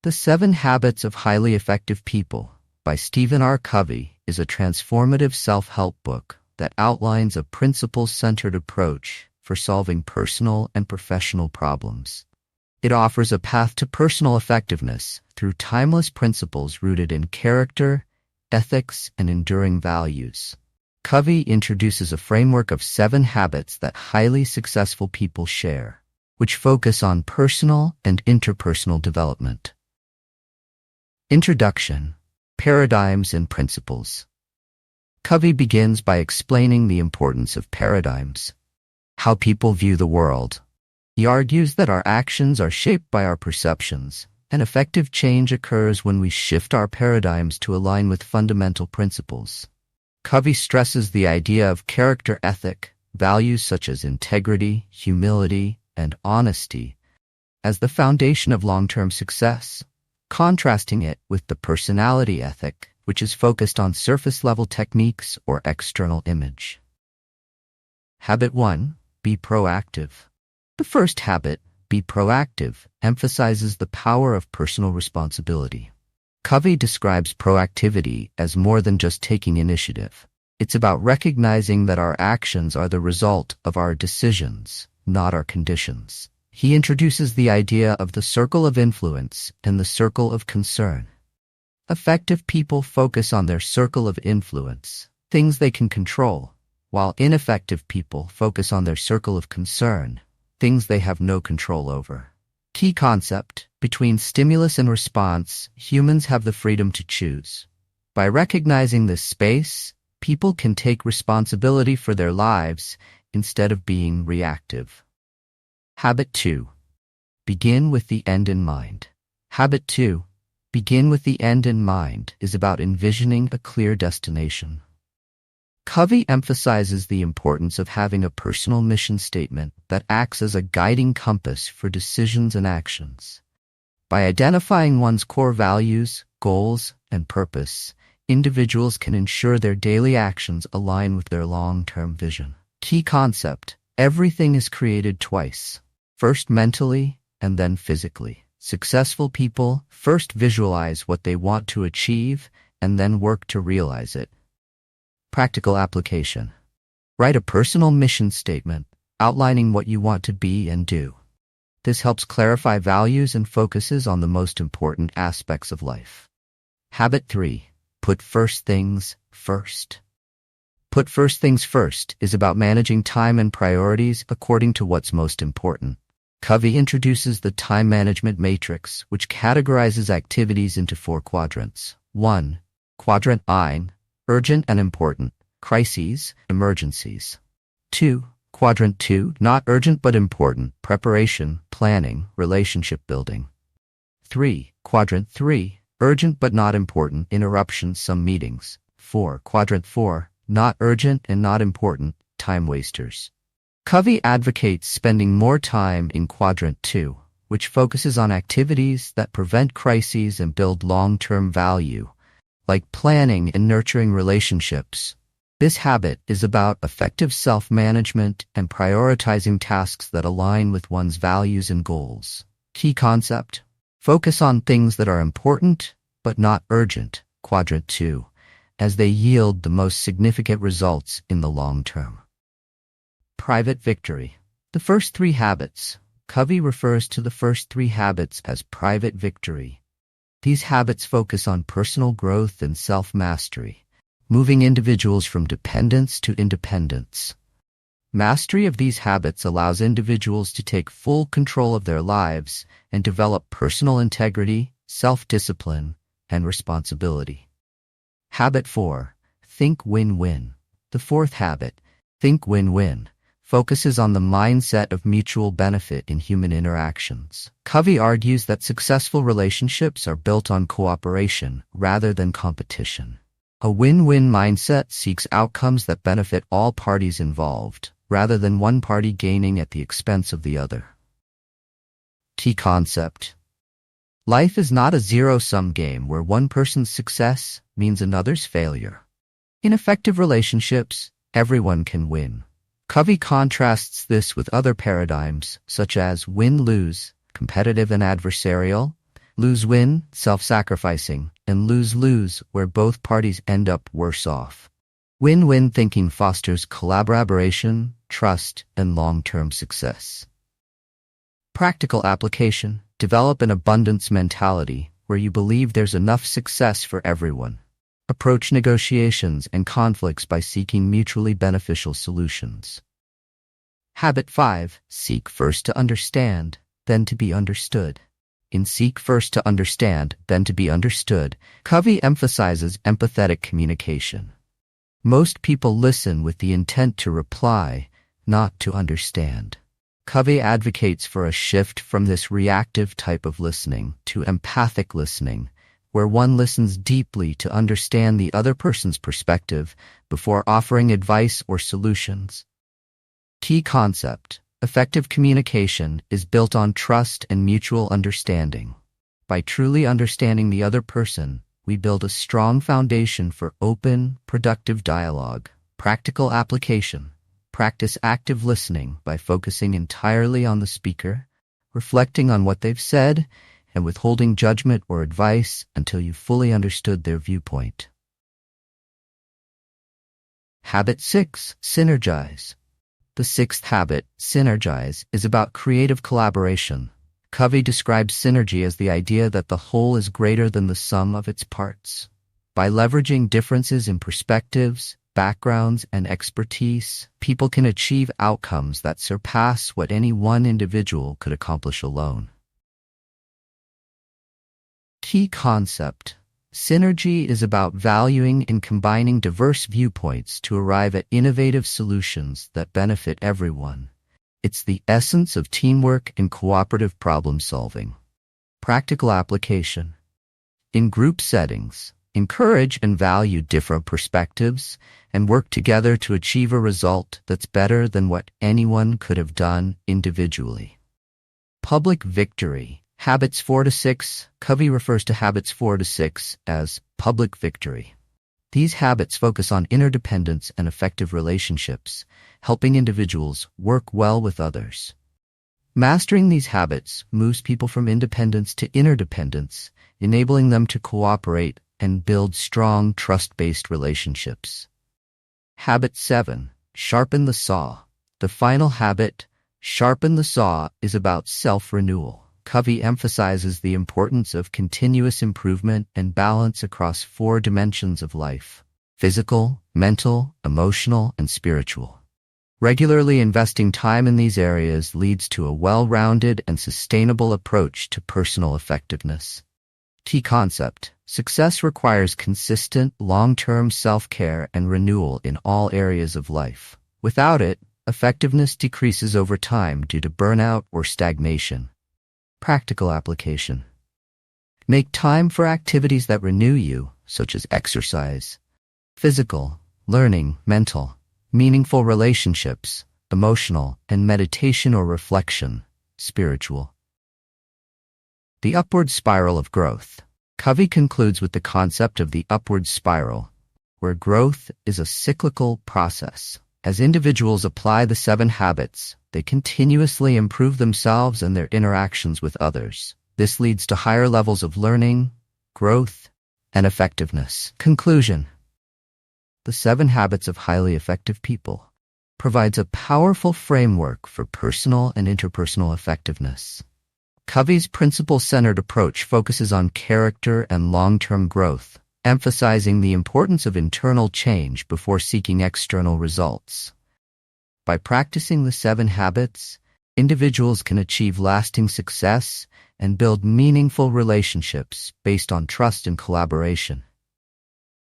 The 7 Habits of Highly Effective People by Stephen R. Covey is a transformative self-help book that outlines a principles-centered approach for solving personal and professional problems. It offers a path to personal effectiveness through timeless principles rooted in character, ethics, and enduring values. Covey introduces a framework of 7 habits that highly successful people share, which focus on personal and interpersonal development. Introduction: Paradigms and Principles. Covey begins by explaining the importance of paradigms, how people view the world. He argues that our actions are shaped by our perceptions, and effective change occurs when we shift our paradigms to align with fundamental principles. Covey stresses the idea of character ethic, values such as integrity, humility, and honesty, as the foundation of long-term success, contrasting it with the personality ethic, which is focused on surface-level techniques or external image. Habit 1. Be proactive. The first habit, be proactive, emphasizes the power of personal responsibility. Covey describes proactivity as more than just taking initiative. It's about recognizing that our actions are the result of our decisions, not our conditions. He introduces the idea of the circle of influence and the circle of concern. Effective people focus on their circle of influence, things they can control, while ineffective people focus on their circle of concern, things they have no control over. Key concept: between stimulus and response, humans have the freedom to choose. By recognizing this space, people can take responsibility for their lives instead of being reactive. Habit 2. Begin with the end in mind. Habit 2. Begin with the end in mind is about envisioning a clear destination. Covey emphasizes the importance of having a personal mission statement that acts as a guiding compass for decisions and actions. By identifying one's core values, goals, and purpose, individuals can ensure their daily actions align with their long-term vision. Key concept: everything is created twice, first mentally and then physically. Successful people first visualize what they want to achieve and then work to realize it. Practical application: write a personal mission statement outlining what you want to be and do. This helps clarify values and focuses on the most important aspects of life. Habit 3. Put first things first. Put first things first is about managing time and priorities according to what's most important. Covey introduces the time management matrix, which categorizes activities into 4 quadrants. 1. Quadrant I: urgent and important, crises, emergencies. 2. Quadrant 2, not urgent but important, preparation, planning, relationship building. 3. Quadrant 3, urgent but not important, interruptions, some meetings. 4. Quadrant 4, not urgent and not important, time wasters. Covey advocates spending more time in Quadrant 2, which focuses on activities that prevent crises and build long-term value, like planning and nurturing relationships. This habit is about effective self-management and prioritizing tasks that align with one's values and goals. Key concept: focus on things that are important but not urgent, Quadrant 2, as they yield the most significant results in the long term. Private victory. The first 3 habits. Covey refers to the first 3 habits as private victory. These habits focus on personal growth and self-mastery, moving individuals from dependence to independence. Mastery of these habits allows individuals to take full control of their lives and develop personal integrity, self-discipline, and responsibility. Habit 4. Think win-win. The 4th habit, think win-win, focuses on the mindset of mutual benefit in human interactions. Covey argues that successful relationships are built on cooperation rather than competition. A win-win mindset seeks outcomes that benefit all parties involved, rather than one party gaining at the expense of the other. Key concept: life is not a zero-sum game where one person's success means another's failure. In effective relationships, everyone can win. Covey contrasts this with other paradigms, such as win-lose, competitive and adversarial, Lose-win, self-sacrificing, and lose-lose, where both parties end up worse off. Win-win thinking fosters collaboration, trust, and long-term success. Practical application. Develop an abundance mentality where you believe there's enough success for everyone. Approach negotiations and conflicts by seeking mutually beneficial solutions. Habit 5. Seek first to understand, then to be understood. In Seek First to Understand, Then to Be Understood, Covey emphasizes empathetic communication. Most people listen with the intent to reply, not to understand. Covey advocates for a shift from this reactive type of listening to empathic listening, where one listens deeply to understand the other person's perspective before offering advice or solutions. Key concept: effective communication is built on trust and mutual understanding. By truly understanding the other person, we build a strong foundation for open, productive dialogue. Practical application. Practice active listening by focusing entirely on the speaker, reflecting on what they've said, and withholding judgment or advice until you fully understood their viewpoint. Habit 6. Synergize. The sixth habit, synergize, is about creative collaboration. Covey describes synergy as the idea that the whole is greater than the sum of its parts. By leveraging differences in perspectives, backgrounds, and expertise, people can achieve outcomes that surpass what any one individual could accomplish alone. Key concept: synergy is about valuing and combining diverse viewpoints to arrive at innovative solutions that benefit everyone. It's the essence of teamwork and cooperative problem-solving. Practical application. In group settings, encourage and value different perspectives and work together to achieve a result that's better than what anyone could have done individually. Public victory. Habits 4 to 6. Covey refers to habits 4 to 6 as public victory. These habits focus on interdependence and effective relationships, helping individuals work well with others. Mastering these habits moves people from independence to interdependence, enabling them to cooperate and build strong, trust-based relationships. Habit 7. Sharpen the saw. The final habit, sharpen the saw, is about self-renewal. Covey emphasizes the importance of continuous improvement and balance across 4 dimensions of life: physical, mental, emotional, and spiritual. Regularly investing time in these areas leads to a well-rounded and sustainable approach to personal effectiveness. Key concept: success requires consistent, long-term self-care and renewal in all areas of life. Without it, effectiveness decreases over time due to burnout or stagnation. Practical application. Make time for activities that renew you, such as exercise, physical, learning, mental, meaningful relationships, emotional, and meditation or reflection, spiritual. The upward spiral of growth. Covey concludes with the concept of the upward spiral, where growth is a cyclical process. As individuals apply the 7 habits, they continuously improve themselves and their interactions with others. This leads to higher levels of learning, growth, and effectiveness. Conclusion. The 7 Habits of Highly Effective People provides a powerful framework for personal and interpersonal effectiveness. Covey's principle-centered approach focuses on character and long-term growth, emphasizing the importance of internal change before seeking external results. By practicing the 7 habits, individuals can achieve lasting success and build meaningful relationships based on trust and collaboration.